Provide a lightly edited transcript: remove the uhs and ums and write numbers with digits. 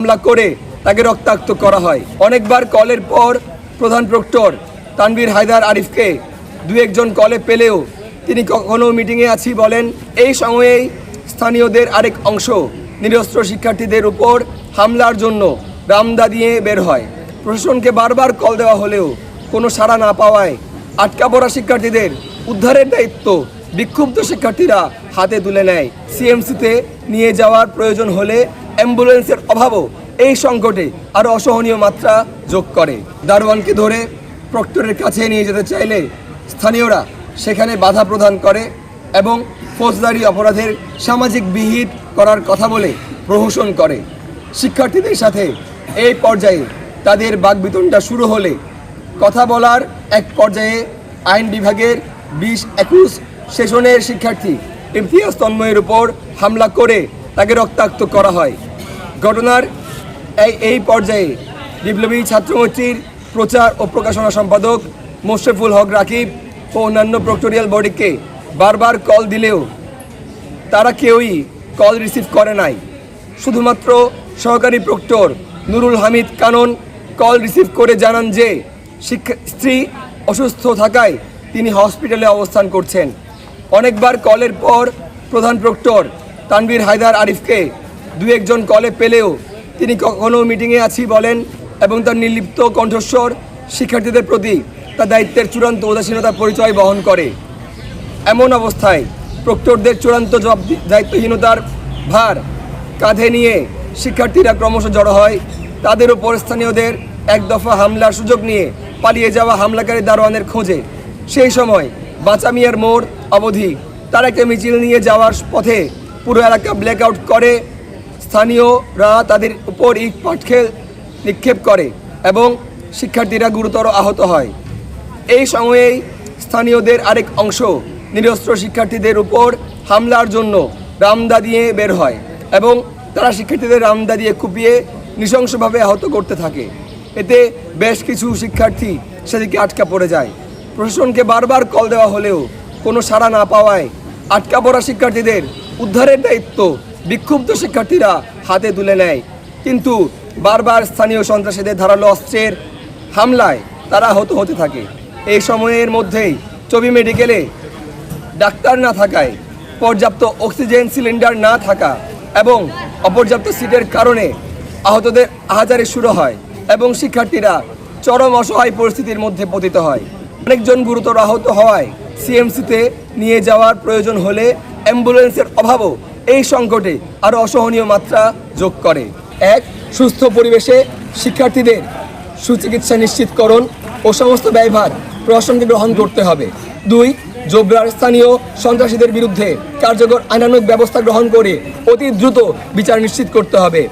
হামলা করে তাকে রক্তাক্ত করা হয়। অনেকবার কলের পর প্রধান প্রক্টর তানভীর হায়দার আরিফকে দু একজন কলে পেলেও তিনি কখনো মিটিংয়ে আছি বলেন। এই সময়েই স্থানীয়দের আরেক অংশ নিরস্ত্র শিক্ষার্থীদের উপর হামলার জন্য রামদা দিয়ে বের হয়। প্রশাসনকে বারবার কল দেওয়া হলেও কোনো সাড়া না পাওয়ায় আটকা পড়া শিক্ষার্থীদের উদ্ধারের দায়িত্ব বিক্ষুব্ধ শিক্ষার্থীরা হাতে তুলে নেয়। সিএমসিতে নিয়ে যাওয়ার প্রয়োজন হলে অ্যাম্বুলেন্সের অভাবও এই সংকটে আরও অসহনীয় মাত্রা যোগ করে। দারোয়ানকে ধরে প্রক্টরের কাছে নিয়ে যেতে চাইলে স্থানীয়রা সেখানে বাধা প্রদান করে এবং ফৌজদারি অপরাধের সামাজিক বিহিত করার কথা বলে প্রহসন করে। শিক্ষার্থীদের সাথে এই পর্যায়ে তাদের বাকবিতণ্ডা শুরু হলে কথা বলার এক পর্যায়ে আইন বিভাগের 20-21 সেশনের শিক্ষার্থী ইমতিয়াজ তন্ময়ের উপর হামলা করে তাকে রক্তাক্ত করা হয়। ঘটনার এই পর্যায়ে বিপ্লবী ছাত্রমৈত্রীর প্রচার ও প্রকাশনা সম্পাদক মোশরেফুল হক রাকিব ও অন্যান্য প্রক্টোরিয়াল বডিকে বারবার কল দিলেও তারা কেউই কল রিসিভ করে নাই। শুধুমাত্র সহকারী প্রক্টর নুরুল হামিদ কানন কল রিসিভ করে জানান যে স্ত্রী অসুস্থ থাকায় তিনি হসপিটালে অবস্থান করছেন। অনেকবার কলের পর প্রধান প্রক্টর তানভীর হায়দার আরিফকে দু একজন কলে পেলেও তিনি কখনো মিটিংয়ে আছি বলেন এবং তার নির্লিপ্ত কণ্ঠস্বর শিক্ষার্থীদের প্রতি তার দায়িত্বের চূড়ান্ত উদাসীনতা পরিচয় বহন করে। এমন অবস্থায় প্রক্টরদের চূড়ান্ত দায়িত্বহীনতার ভার কাঁধে নিয়ে শিক্ষার্থীরা ক্রমশ জড়ো হয়। তাদের উপর স্থানীয়দের এক দফা হামলার সুযোগ নিয়ে পালিয়ে যাওয়া হামলাকারী দারোয়ানের খোঁজে। সেই সময় বাঁচা মিয়ার মোড় অবধি তারা একটা মিছিল নিয়ে যাওয়ার পথে পুরো এলাকা ব্ল্যাকআউট করে। স্থানীয়রা তাদের উপর ইট পাটকেল নিক্ষেপ করে এবং শিক্ষার্থীরা গুরুতর আহত হয়। এই সময়েই স্থানীয়দের আরেক অংশ নিরস্ত্র শিক্ষার্থীদের উপর হামলার জন্য রামদা দিয়ে বের হয় এবং তারা শিক্ষার্থীদের রামদা দিয়ে কুপিয়ে নৃশংসভাবে আহত করতে থাকে। এতে বেশ কিছু শিক্ষার্থী সেদিকে আটকা পড়ে যায়। প্রশাসনকে বারবার কল দেওয়া হলেও কোনো সাড়া না পাওয়ায় আটকা পড়া শিক্ষার্থীদের উদ্ধারের দায়িত্ব বিক্ষুব্ধ শিক্ষার্থীরা হাতে তুলে নেয়। কিন্তু বারবার স্থানীয় সন্ত্রাসীদের ধারালো অস্ত্রের হামলায় তারা আহত হতে থাকে। এই সময়ের মধ্যেই চবি মেডিকেলে ডাক্তার না থাকায়, পর্যাপ্ত অক্সিজেন সিলিন্ডার না থাকা এবং অপর্যাপ্ত সিটের কারণে আহতদের আহাজারি শুরু হয় এবং শিক্ষার্থীরা চরম অসহায় পরিস্থিতির মধ্যে পতিত হয়। অনেকজন গুরুতর আহত হওয়ায় সিএমসিতে নিয়ে যাওয়ার প্রয়োজন হলে অ্যাম্বুলেন্সের অভাবও এই সংকটে আরও অসহনীয় মাত্রা যোগ করে। এক, সুস্থ পরিবেশে শিক্ষার্থীদের সুচিকিৎসা নিশ্চিতকরণ ও সমস্ত ব্যয়ভার প্রশাসনকে গ্রহণ করতে হবে। 2, জোবরার স্থানীয় সন্ত্রাসীদের বিরুদ্ধে কার্যকর আইনানুগ ব্যবস্থা গ্রহণ করে অতি দ্রুত বিচার নিশ্চিত করতে হবে।